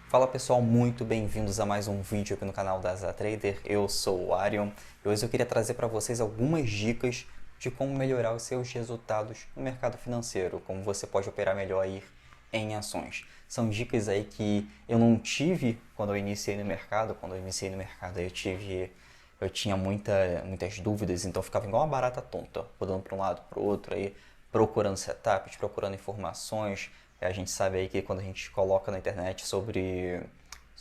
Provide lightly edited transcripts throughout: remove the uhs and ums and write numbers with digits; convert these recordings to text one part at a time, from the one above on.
Fala pessoal, muito bem-vindos a mais um vídeo aqui no canal da Zatrader. Eu sou o Arion e hoje eu queria trazer para vocês algumas dicas de como melhorar os seus resultados no mercado financeiro, como você pode operar melhor aí em ações. São dicas aí que eu não tive quando eu iniciei no mercado. Quando eu iniciei no mercado eu tinha muitas dúvidas, então eu ficava igual uma barata tonta, rodando para um lado para o outro, aí procurando setups, procurando informações. A gente sabe aí que quando a gente coloca na internet sobre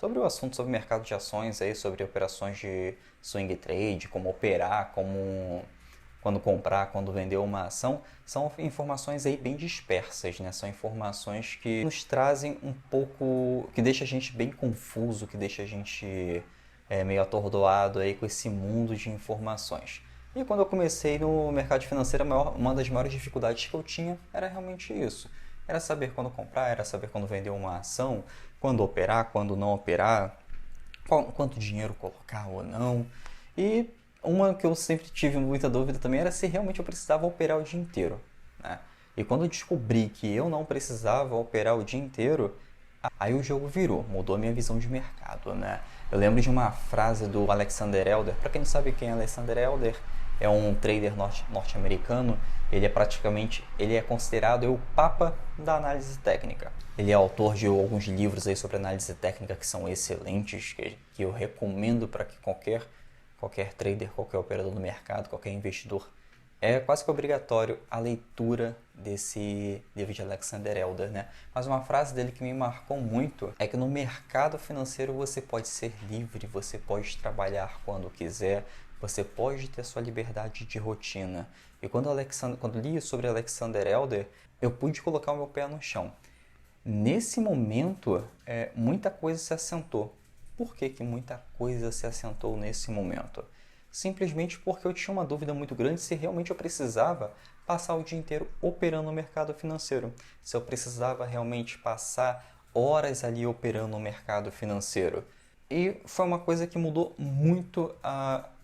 o assunto, sobre mercado de ações, aí, sobre operações de swing trade, como operar, como quando comprar, quando vender uma ação, são informações aí bem dispersas, né? São informações que nos trazem um pouco, que deixa a gente bem confuso, que deixa a gente meio atordoado aí com esse mundo de informações. E quando eu comecei no mercado financeiro, uma das maiores dificuldades que eu tinha era realmente isso. Era saber quando comprar, era saber quando vender uma ação, quando operar, quando não operar, quanto dinheiro colocar ou não. E uma que eu sempre tive muita dúvida também era se realmente eu precisava operar o dia inteiro, né? E quando eu descobri que eu não precisava operar o dia inteiro, aí o jogo virou, mudou a minha visão de mercado, né? Eu lembro de uma frase do Alexander Elder. Para quem não sabe quem é Alexander Elder, é um trader norte-americano. Ele é considerado o papa da análise técnica. Ele é autor de alguns livros aí sobre análise técnica que são excelentes, que eu recomendo para que qualquer trader, qualquer operador do mercado, qualquer investidor, é quase que obrigatório a leitura desse livro de Alexander Elder, né? Mas uma frase dele que me marcou muito é que no mercado financeiro você pode ser livre, você pode trabalhar quando quiser, você pode ter sua liberdade de rotina. E quando li sobre Alexander Elder, eu pude colocar o meu pé no chão. Nesse momento, muita coisa se assentou. Por que muita coisa se assentou nesse momento? Simplesmente porque eu tinha uma dúvida muito grande se realmente eu precisava passar o dia inteiro operando no mercado financeiro. Se eu precisava realmente passar horas ali operando no mercado financeiro. E foi uma coisa que mudou muito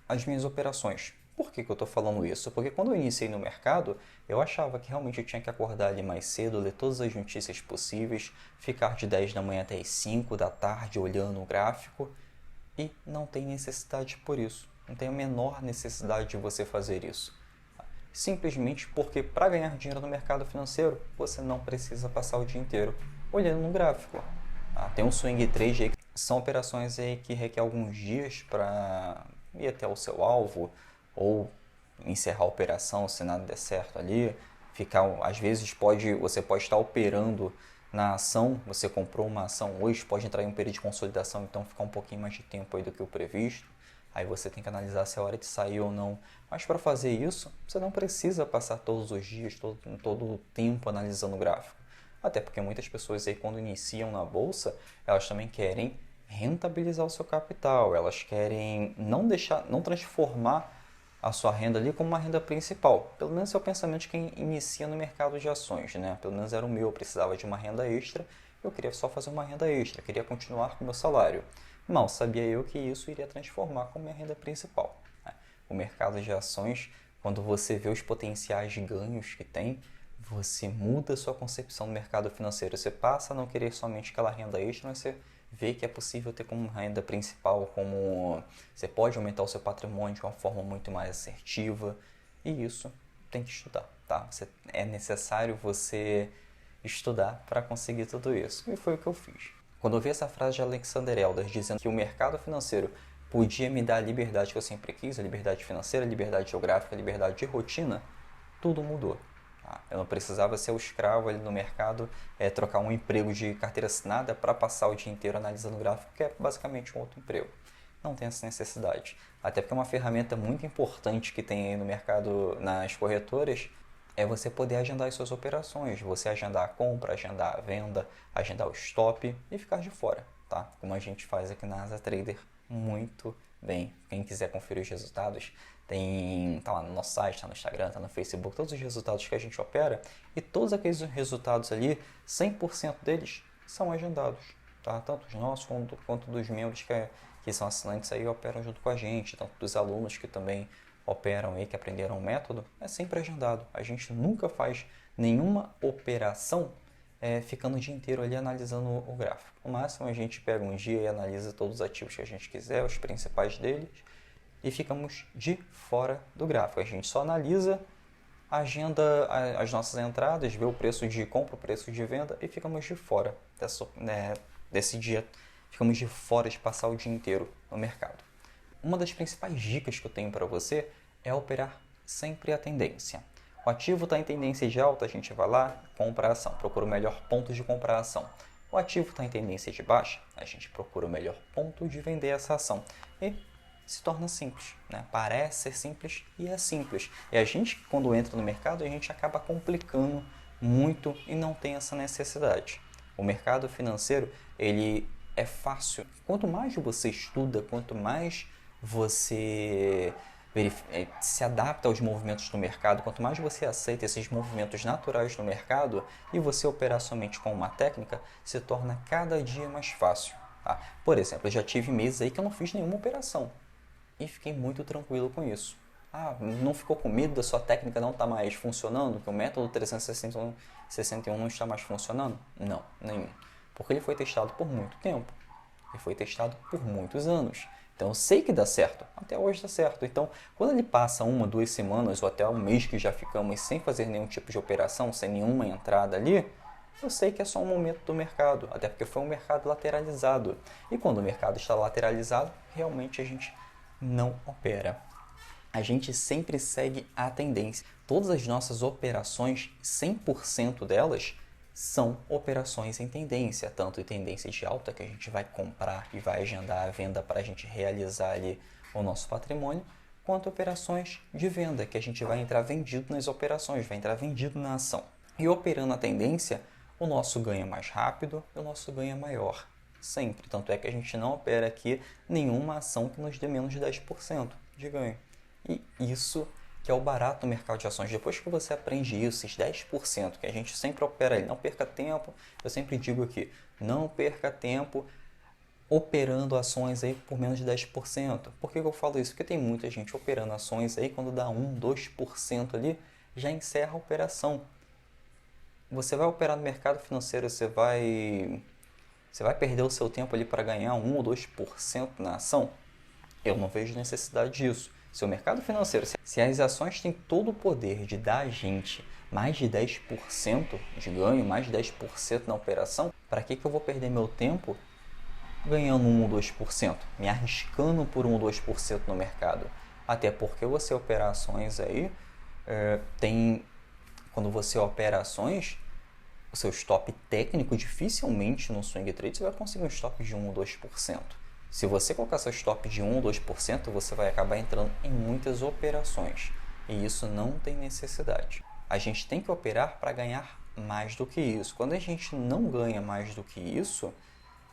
as minhas operações. Por que eu estou falando isso? Porque quando eu iniciei no mercado, eu achava que realmente eu tinha que acordar ali mais cedo, ler todas as notícias possíveis, ficar de 10 da manhã até as 5 da tarde olhando o gráfico, e não tem necessidade por isso. Não tem a menor necessidade de você fazer isso. Simplesmente porque para ganhar dinheiro no mercado financeiro, você não precisa passar o dia inteiro olhando no gráfico. Tem um swing trade aí, que são operações aí que requer alguns dias para ir até o seu alvo, ou encerrar a operação se nada der certo ali. Às vezes você pode estar operando na ação, você comprou uma ação hoje, pode entrar em um período de consolidação, então ficar um pouquinho mais de tempo aí do que o previsto. Aí você tem que analisar se é hora de sair ou não. Mas para fazer isso, você não precisa passar todos os dias, todo o tempo analisando o gráfico. Até porque muitas pessoas aí, quando iniciam na bolsa, elas também querem rentabilizar o seu capital. Elas querem não transformar a sua renda ali como uma renda principal. Pelo menos é o pensamento de quem inicia no mercado de ações, né? Pelo menos era o meu, eu precisava de uma renda extra, eu queria só fazer uma renda extra, queria continuar com o meu salário. Mal sabia eu que isso iria transformar como minha renda principal, né? O mercado de ações, quando você vê os potenciais ganhos que tem, você muda a sua concepção do mercado financeiro. Você passa a não querer somente aquela renda extra, mas você vê que é possível ter como renda principal, como você pode aumentar o seu patrimônio de uma forma muito mais assertiva, e isso tem que estudar, tá? É necessário você estudar para conseguir tudo isso, e foi o que eu fiz. Quando eu vi essa frase de Alexander Elder dizendo que o mercado financeiro podia me dar a liberdade que eu sempre quis, a liberdade financeira, a liberdade geográfica, a liberdade de rotina, tudo mudou. Eu não precisava ser o escravo ali no mercado, trocar um emprego de carteira assinada para passar o dia inteiro analisando o gráfico, que é basicamente um outro emprego. Não tem essa necessidade. Até porque uma ferramenta muito importante que tem aí no mercado, nas corretoras, é você poder agendar as suas operações. Você agendar a compra, agendar a venda, agendar o stop e ficar de fora, tá? Como a gente faz aqui na Asa Trader muito bem. Quem quiser conferir os resultados, tá lá no nosso site, tá no Instagram, tá no Facebook, todos os resultados que a gente opera, e todos aqueles resultados ali, 100% deles são agendados, tá? Tanto os nossos quanto dos membros que são assinantes aí operam junto com a gente, tanto dos alunos que também operam aí, que aprenderam o método, é sempre agendado. A gente nunca faz nenhuma operação ficando o dia inteiro ali analisando o gráfico. No máximo a gente pega um dia e analisa todos os ativos que a gente quiser, os principais deles, e ficamos de fora do gráfico. A gente só analisa, agenda as nossas entradas, vê o preço de compra, o preço de venda e ficamos de fora desse dia. Ficamos de fora de passar o dia inteiro no mercado. Uma das principais dicas que eu tenho para você é operar sempre a tendência. O ativo está em tendência de alta, a gente vai lá, compra a ação, procura o melhor ponto de comprar a ação. O ativo está em tendência de baixa, a gente procura o melhor ponto de vender essa ação. E se torna simples, né? Parece ser simples e é simples. E a gente, quando entra no mercado, a gente acaba complicando muito e não tem essa necessidade. O mercado financeiro, ele é fácil. Quanto mais você estuda, quanto mais você se adapta aos movimentos do mercado, quanto mais você aceita esses movimentos naturais do mercado e você operar somente com uma técnica, se torna cada dia mais fácil. Tá? Por exemplo, eu já tive meses aí que eu não fiz nenhuma operação e fiquei muito tranquilo com isso. Não ficou com medo da sua técnica não estar mais funcionando? Que o método 361 não está mais funcionando? Não, nenhum. Porque ele foi testado por muito tempo. Ele foi testado por muitos anos. Então eu sei que dá certo. Até hoje dá certo. Então, quando ele passa 1, 2 semanas ou até um mês que já ficamos sem fazer nenhum tipo de operação, sem nenhuma entrada ali, eu sei que é só um momento do mercado. Até porque foi um mercado lateralizado. E quando o mercado está lateralizado, realmente a gente não opera. A gente sempre segue a tendência. Todas as nossas operações, 100% delas, são operações em tendência, tanto em tendência de alta, que a gente vai comprar e vai agendar a venda para a gente realizar ali o nosso patrimônio, quanto operações de venda, que a gente vai entrar vendido nas operações, vai entrar vendido na ação. E operando a tendência, o nosso ganho é mais rápido e o nosso ganho é maior, sempre. Tanto é que a gente não opera aqui nenhuma ação que nos dê menos de 10% de ganho. E isso que é o barato no mercado de ações. Depois que você aprende isso, esses 10%, que a gente sempre opera aí, não perca tempo, eu sempre digo aqui, não perca tempo operando ações aí por menos de 10%. Por que eu falo isso? Porque tem muita gente operando ações aí, quando dá 1, 2% ali, já encerra a operação. Você vai operar no mercado financeiro, você vai perder o seu tempo ali para ganhar 1 ou 2% na ação? Eu não vejo necessidade disso. Se o mercado financeiro, se as ações têm todo o poder de dar a gente mais de 10% de ganho, mais de 10% na operação, para que eu vou perder meu tempo ganhando 1 ou 2%, me arriscando por 1 ou 2% no mercado? Até porque você opera ações aí, quando você opera ações, o seu stop técnico, dificilmente no swing trade você vai conseguir um stop de 1 ou 2%. Se você colocar seu stop de 1 ou 2%, você vai acabar entrando em muitas operações. E isso não tem necessidade. A gente tem que operar para ganhar mais do que isso. Quando a gente não ganha mais do que isso,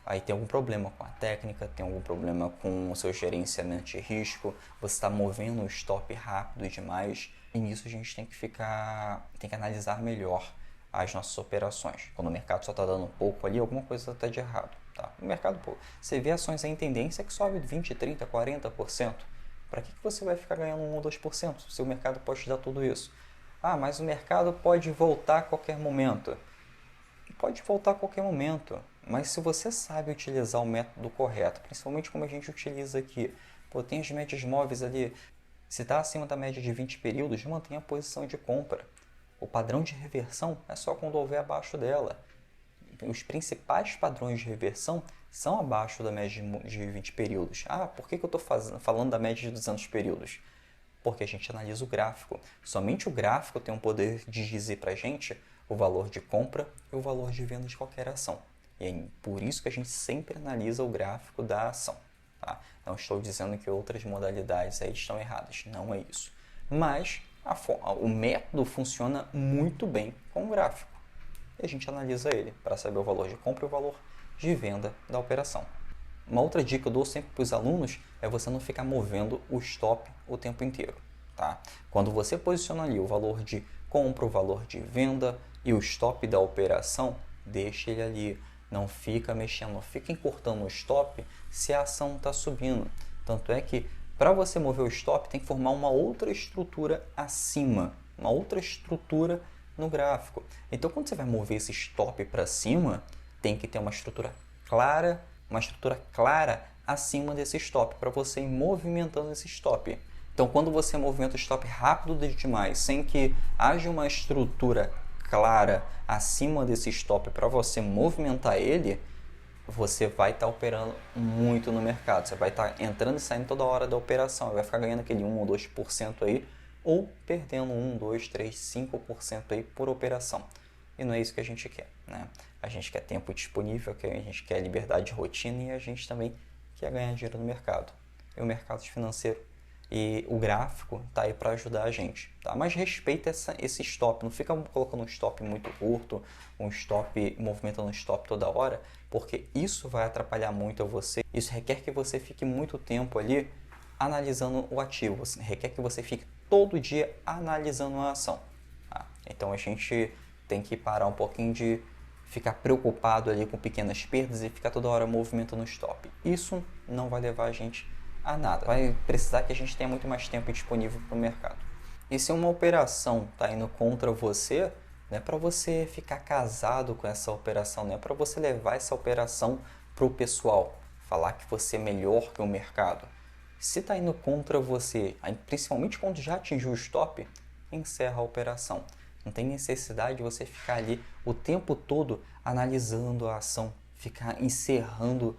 aí tem algum problema com a técnica, tem algum problema com o seu gerenciamento de risco, você está movendo o stop rápido demais. E nisso a gente tem que analisar melhor as nossas operações. Quando o mercado só está dando um pouco ali, alguma coisa está de errado. Tá? O mercado, você vê ações em tendência que sobe 20%, 30%, 40%. Para que você vai ficar ganhando 1 ou 2% se o mercado pode te dar tudo isso? Mas o mercado pode voltar a qualquer momento. Pode voltar a qualquer momento, mas se você sabe utilizar o método correto, principalmente como a gente utiliza aqui, tem as médias móveis ali, se está acima da média de 20 períodos, mantenha a posição de compra. O padrão de reversão é só quando houver abaixo dela. Os principais padrões de reversão são abaixo da média de 20 períodos. Por que eu estou falando da média de 200 períodos? Porque a gente analisa o gráfico. Somente o gráfico tem o poder de dizer para a gente o valor de compra e o valor de venda de qualquer ação. E é por isso que a gente sempre analisa o gráfico da ação. Tá? Não estou dizendo que outras modalidades aí estão erradas. Não é isso. Mas o método funciona muito bem com o gráfico. E a gente analisa ele para saber o valor de compra e o valor de venda da operação. Uma outra dica que eu dou sempre para os alunos é você não ficar movendo o stop o tempo inteiro. Tá? Quando você posiciona ali o valor de compra, o valor de venda e o stop da operação, deixa ele ali. Não fica mexendo, não fica encurtando o stop se a ação está subindo. Tanto é que para você mover o stop tem que formar uma outra estrutura acima, uma outra estrutura no gráfico. Então, quando você vai mover esse stop para cima, tem que ter uma estrutura clara acima desse stop, para você ir movimentando esse stop. Então, quando você movimenta o stop rápido demais, sem que haja uma estrutura clara acima desse stop para você movimentar ele, você vai estar operando muito no mercado. Você vai estar entrando e saindo toda hora da operação. Vai ficar ganhando aquele 1 ou 2% aí, ou perdendo 1, 2, 3, 5% aí por operação. E não é isso que a gente quer, né? A gente quer tempo disponível, a gente quer liberdade de rotina e a gente também quer ganhar dinheiro no mercado. E o mercado financeiro e o gráfico está aí para ajudar a gente, tá? Mas respeita esse stop, não fica colocando um stop muito curto, um stop, movimentando um stop toda hora, porque isso vai atrapalhar muito a você. Isso requer que você fique muito tempo ali analisando o ativo, requer que você fique todo dia analisando a ação, tá? Então a gente tem que parar um pouquinho de ficar preocupado ali com pequenas perdas e ficar toda hora movimentando o stop. Isso não vai levar a gente a nada. Vai precisar que a gente tenha muito mais tempo disponível para o mercado. E se uma operação está indo contra você, não é para você ficar casado com essa operação, não é para você levar essa operação para o pessoal, falar que você é melhor que o mercado. Se está indo contra você, principalmente quando já atingiu o stop, encerra a operação. Não tem necessidade de você ficar ali o tempo todo analisando a ação, ficar encerrando,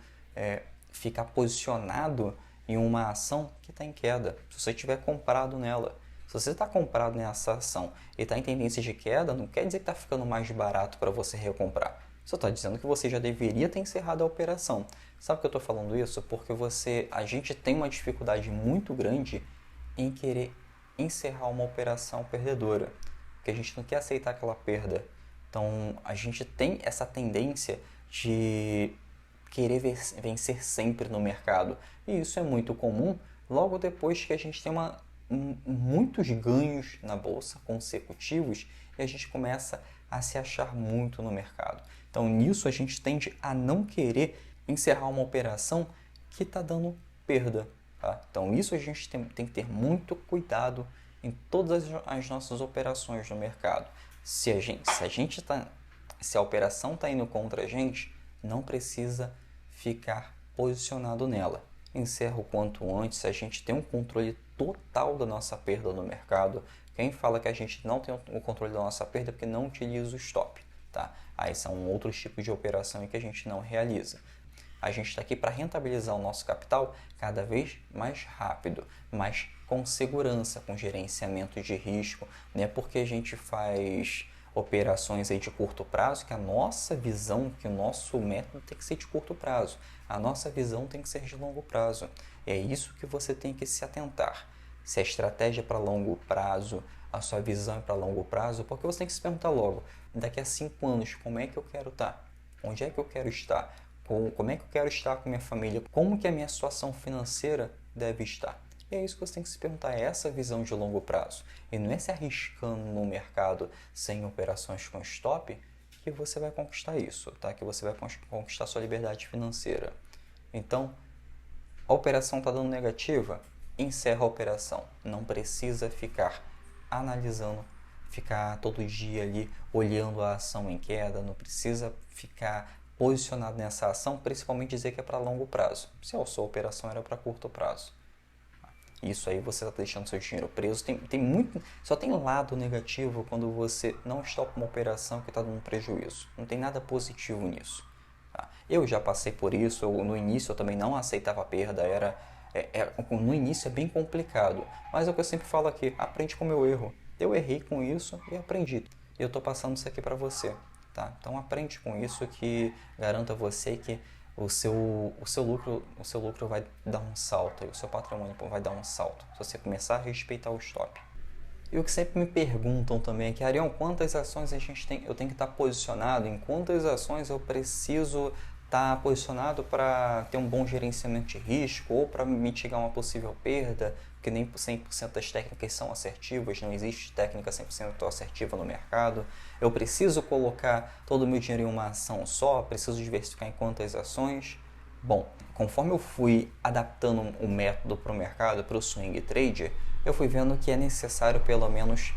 ficar posicionado em uma ação que está em queda. Se você tiver comprado nela, se você está comprado nessa ação e está em tendência de queda, não quer dizer que está ficando mais barato para você recomprar. Só está dizendo que você já deveria ter encerrado a operação. Sabe por que eu estou falando isso? Porque a gente tem uma dificuldade muito grande em querer encerrar uma operação perdedora, porque a gente não quer aceitar aquela perda. Então, a gente tem essa tendência de querer vencer sempre no mercado. E isso é muito comum logo depois que a gente tem muitos ganhos na bolsa consecutivos e a gente começa a se achar muito no mercado. Então, nisso a gente tende a não querer encerrar uma operação que está dando perda, tá? Então, isso a gente tem que ter muito cuidado em todas as nossas operações no mercado. Se a operação está indo contra a gente, não precisa ficar posicionado nela. Encerra o quanto antes, a gente tem um controle total da nossa perda no mercado. Quem fala que a gente não tem o controle da nossa perda é porque não utiliza o stop, tá? Aí são outros tipos de operação que a gente não realiza. A gente está aqui para rentabilizar o nosso capital cada vez mais rápido, mas com segurança, com gerenciamento de risco. Não é porque a gente faz operações aí de curto prazo que a nossa visão, que o nosso método tem que ser de curto prazo. A nossa visão tem que ser de longo prazo. É isso que você tem que se atentar. Se a estratégia é para longo prazo, a sua visão é para longo prazo, porque você tem que se perguntar logo, daqui a 5 anos, como é que eu quero estar? Onde é que eu quero estar? Como é que eu quero estar com minha família? Como que a minha situação financeira deve estar? E é isso que você tem que se perguntar, é essa visão de longo prazo. E não é se arriscando no mercado sem operações com stop que você vai conquistar isso, tá? Que você vai conquistar sua liberdade financeira. Então, a operação está dando negativa? Encerra a operação. Não precisa ficar analisando, ficar todo dia ali olhando a ação em queda, não precisa ficar posicionado nessa ação, principalmente dizer que é para longo prazo. Se a sua operação era para curto prazo. Isso aí você está deixando seu dinheiro preso. Só tem lado negativo quando você não está com uma operação que está dando prejuízo. Não tem nada positivo nisso. Tá? Eu já passei por isso. No início eu também não aceitava a perda. No início é bem complicado. Mas é o que eu sempre falo aqui. Aprende com o meu erro. Eu errei com isso e aprendi. E eu estou passando isso aqui para você. Tá? Então aprende com isso que garanto a você que o seu lucro vai dar um salto, o seu patrimônio vai dar um salto, se você começar a respeitar o stop. E o que sempre me perguntam também é que, Arião, quantas ações eu tenho que estar posicionado, em quantas ações eu preciso estar posicionado para ter um bom gerenciamento de risco ou para mitigar uma possível perda, porque nem 100% das técnicas são assertivas, não existe técnica 100% assertiva no mercado. Eu preciso colocar todo o meu dinheiro em uma ação só, preciso diversificar em quantas ações. Bom, conforme eu fui adaptando o método para o mercado, para o swing trader, eu fui vendo que é necessário pelo menos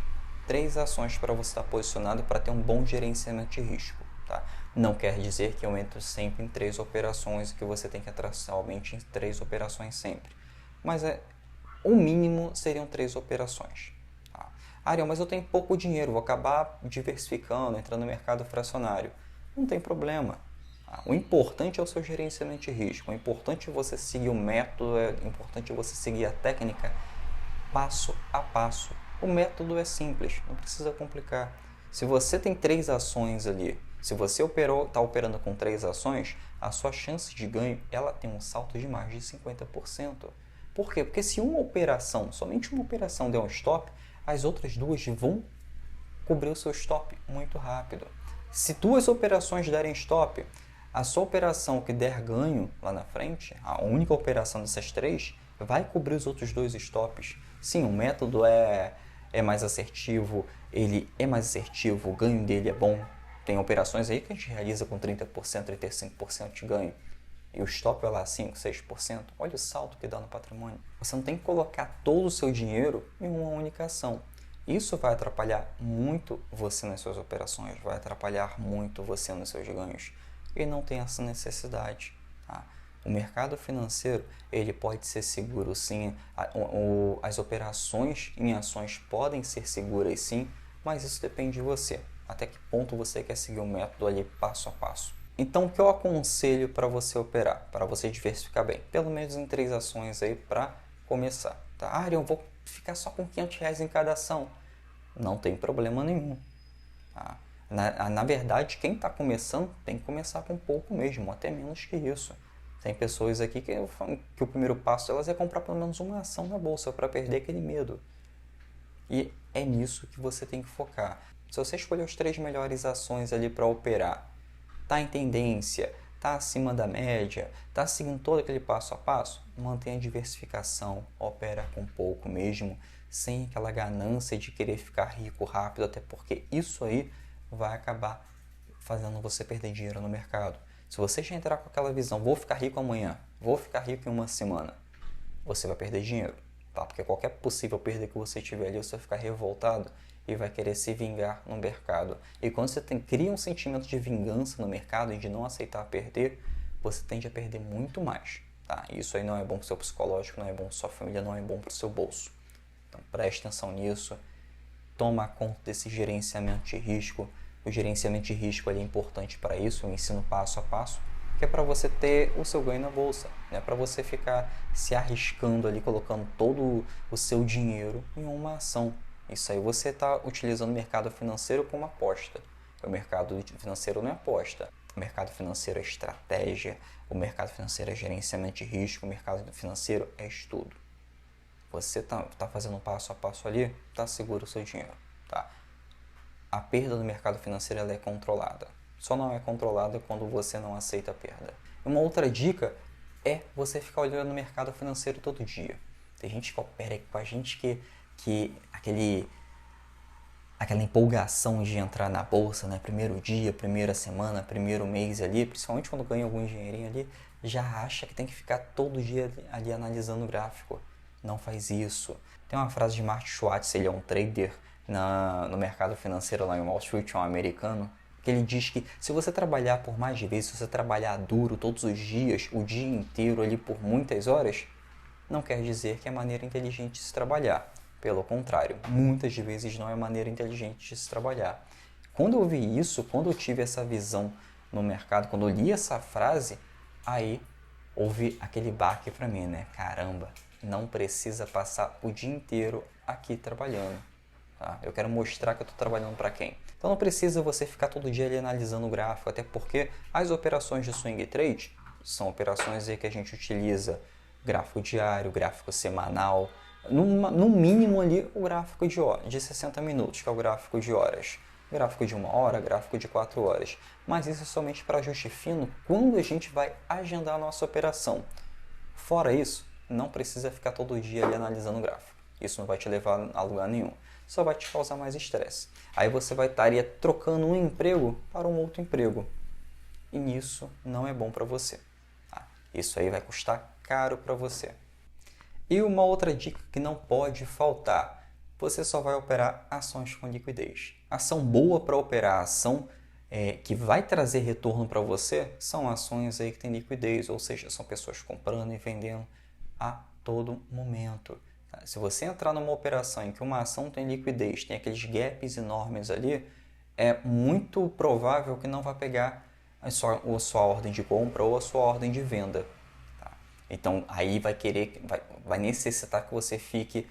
3 ações para você estar posicionado para ter um bom gerenciamento de risco. Tá? Não quer dizer que eu entro sempre em 3 operações e que você tem que entrar somente em 3 operações sempre. Mas o mínimo seriam 3 operações. Tá? Ariel, mas eu tenho pouco dinheiro, vou acabar diversificando, entrando no mercado fracionário. Não tem problema. O importante é o seu gerenciamento de risco. O importante é você seguir o método, é importante você seguir a técnica passo a passo. O método é simples, não precisa complicar. Se você tem 3 ações ali, se você está operando com 3 ações, a sua chance de ganho ela tem um salto de mais de 50%. Por quê? Porque se somente uma operação der um stop, as outras 2 vão cobrir o seu stop muito rápido. Se 2 operações derem stop, a sua operação que der ganho lá na frente, a única operação dessas 3, vai cobrir os outros 2 stops. Sim, o método é mais assertivo, o ganho dele é bom. Tem operações aí que a gente realiza com 30%, 35% de ganho. E o stop é lá 5%, 6%. Olha o salto que dá no patrimônio. Você não tem que colocar todo o seu dinheiro em uma única ação. Isso vai atrapalhar muito você nas suas operações, vai atrapalhar muito você nos seus ganhos. E não tem essa necessidade. Tá? O mercado financeiro ele pode ser seguro sim, as operações em ações podem ser seguras sim, mas isso depende de você. Até que ponto você quer seguir o método ali passo a passo. Então, o que eu aconselho para você operar, para você diversificar bem? Pelo menos em 3 ações aí para começar. Tá? Ariel, eu vou ficar só com R$500 em cada ação. Não tem problema nenhum. Tá? Na verdade, quem está começando tem que começar com pouco mesmo, até menos que isso. Tem pessoas aqui que o primeiro passo delas é comprar pelo menos uma ação na bolsa para perder aquele medo. E é nisso que você tem que focar. Se você escolher as 3 melhores ações ali para operar, está em tendência, está acima da média, está seguindo todo aquele passo a passo, mantenha a diversificação, opera com pouco mesmo, sem aquela ganância de querer ficar rico rápido, até porque isso aí vai acabar fazendo você perder dinheiro no mercado. Se você já entrar com aquela visão, vou ficar rico amanhã, vou ficar rico em uma semana, você vai perder dinheiro, tá? Porque qualquer possível perda que você tiver ali, você vai ficar revoltado e vai querer se vingar no mercado. E quando você cria um sentimento de vingança no mercado e de não aceitar perder, você tende a perder muito mais. Tá? Isso aí não é bom para o seu psicológico, não é bom para sua família, não é bom para o seu bolso. Então preste atenção nisso, toma conta desse gerenciamento de risco. O gerenciamento de risco ali é importante para isso, eu ensino passo a passo, que é para você ter o seu ganho na bolsa, não é para você ficar se arriscando ali, colocando todo o seu dinheiro em uma ação. Isso aí você está utilizando o mercado financeiro como aposta. O mercado financeiro não é aposta. O mercado financeiro é estratégia, o mercado financeiro é gerenciamento de risco, o mercado financeiro é estudo. Você está fazendo passo a passo ali, está seguro o seu dinheiro. Tá? A perda do mercado financeiro ela é controlada. Só não é controlada quando você não aceita a perda. Uma outra dica é você ficar olhando no mercado financeiro todo dia. Tem gente que opera com a gente que aquela empolgação de entrar na bolsa, né? Primeiro dia, primeira semana, primeiro mês ali, principalmente quando ganha algum dinheirinho ali, já acha que tem que ficar todo dia ali analisando o gráfico. Não faz isso. Tem uma frase de Martin Schwartz, ele é um trader no mercado financeiro lá em Wall Street, um americano, que ele diz que se você trabalhar por mais de vezes, se você trabalhar duro todos os dias, o dia inteiro ali por muitas horas, não quer dizer que é maneira inteligente de se trabalhar. Pelo contrário, muitas vezes não é maneira inteligente de se trabalhar. Quando eu vi isso, quando eu tive essa visão no mercado, quando eu li essa frase, aí houve aquele baque para mim, né? Caramba, não precisa passar o dia inteiro aqui trabalhando. Tá? Eu quero mostrar que eu estou trabalhando para quem? Então não precisa você ficar todo dia ali analisando o gráfico, até porque as operações de swing trade são operações aí que a gente utiliza gráfico diário, gráfico semanal, no mínimo ali o gráfico de 60 minutos, que é o gráfico de horas. Gráfico de 1 hora, gráfico de 4 horas. Mas isso é somente para ajuste fino quando a gente vai agendar a nossa operação. Fora isso, não precisa ficar todo dia ali analisando o gráfico. Isso não vai te levar a lugar nenhum. Só vai te causar mais estresse. Aí você vai estar trocando um emprego para um outro emprego. E nisso não é bom para você. Tá? Isso aí vai custar caro para você. E uma outra dica que não pode faltar. você só vai operar ações com liquidez. Ação boa para operar, ação que vai trazer retorno para você, são ações aí que têm liquidez, ou seja, são pessoas comprando e vendendo a todo momento. Se você entrar numa operação em que uma ação tem liquidez, tem aqueles gaps enormes ali, é muito provável que não vai pegar a sua ordem de compra ou a sua ordem de venda. Tá? Então aí vai necessitar que você fique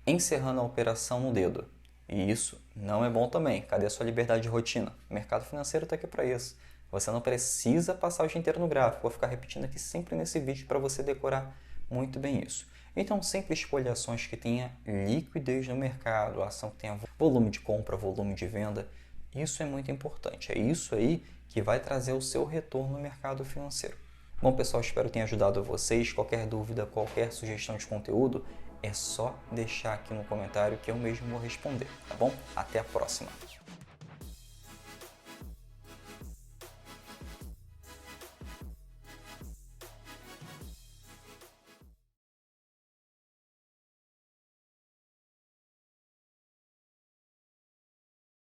encerrando a operação no dedo. E isso não é bom também. Cadê a sua liberdade de rotina? O mercado financeiro está aqui para isso. Você não precisa passar o dia inteiro no gráfico. Vou ficar repetindo aqui sempre nesse vídeo para você decorar muito bem isso. Então sempre escolha ações que tenha liquidez no mercado, ação que tenha volume de compra, volume de venda. Isso é muito importante. É isso aí que vai trazer o seu retorno no mercado financeiro. Bom, pessoal, espero que tenha ajudado vocês. Qualquer dúvida, qualquer sugestão de conteúdo, é só deixar aqui no comentário que eu mesmo vou responder, tá bom? Até a próxima!